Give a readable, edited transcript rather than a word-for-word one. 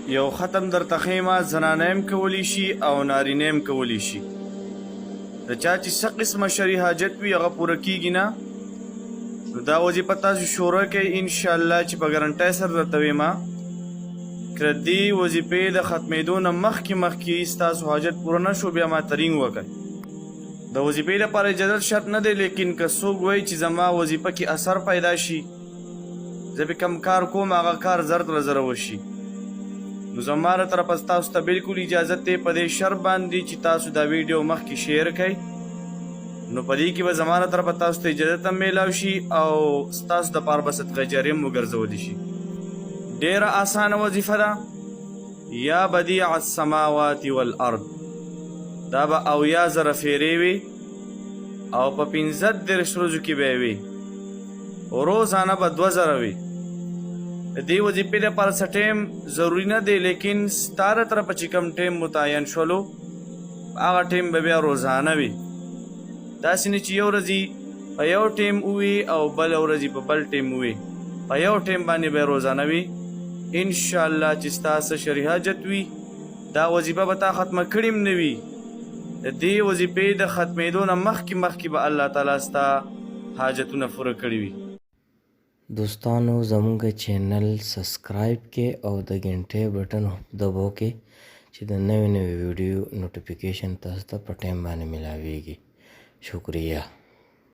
یو ختم در تخیمه زنانه هم کولی شي او نارینه هم کولی شي. د چا چې څه قسمه شرعي حاجت وي هغه پوره کیږي نه، نو دا وظیفه تاسو شروع کړئ انشاءالله چې په ګارنټۍ سره درته وایم که د دې وظیفې د ختمېدو نه مخکې ستاسو حاجت پوره نه شو بیا ماته رینګ وکړئ. د وظیفې لپاره اجازت شرط نه دی، لیکن که څوک وایي چې زما وظیفه کې اثر پیدا شي، زه به کوم کار کوم هغه کار زر تر زره وشي، نو زما له طرفه ستاسو ته بالکل اجازت دی په دې شرط باندې چې تاسو دا ویډیو مخکې شیر کړئ، نو په دې کې به زما له طرفه تاسو ته اجازت هم میلاو شي او ستاسو دپاره به صدقه جاریه هم وګرځولی شي. ډیره اسانه وظیفه ده. یا بدیع السماوات والارض، دا به 80,000 فیرې وي او په 15 ورځو کې به یې وي، روزانه به 2,000 وي. د دې وظیفې لپاره څه ټایم ضروري نه دی، لیکن ستا له طرفه چې کوم ټایم متعین شولو هغه ټایم به بیا روزانه وي. داسې نه چې یو ورځې په یو ټایم ووي او بله ورځې په بل ټایم ووي، په یو ټایم باندې به روزانه وي. انشاءالله چې ستا څه شرعي حاجت وي دا وظیفه به تا ختمه کړې هم نه وي، د دې وظیفې د ختمېدو نه مخکې به الله تعالی ستا حاجتونه پوره کړي وي. دوستانو زموږ چینل سبسکرایب کې او د غنټې بټن دباو کې چې د نوې ویډیو نوټیفیکیشن تاسو ته په ټایم باندې ملاويږي. شکریہ.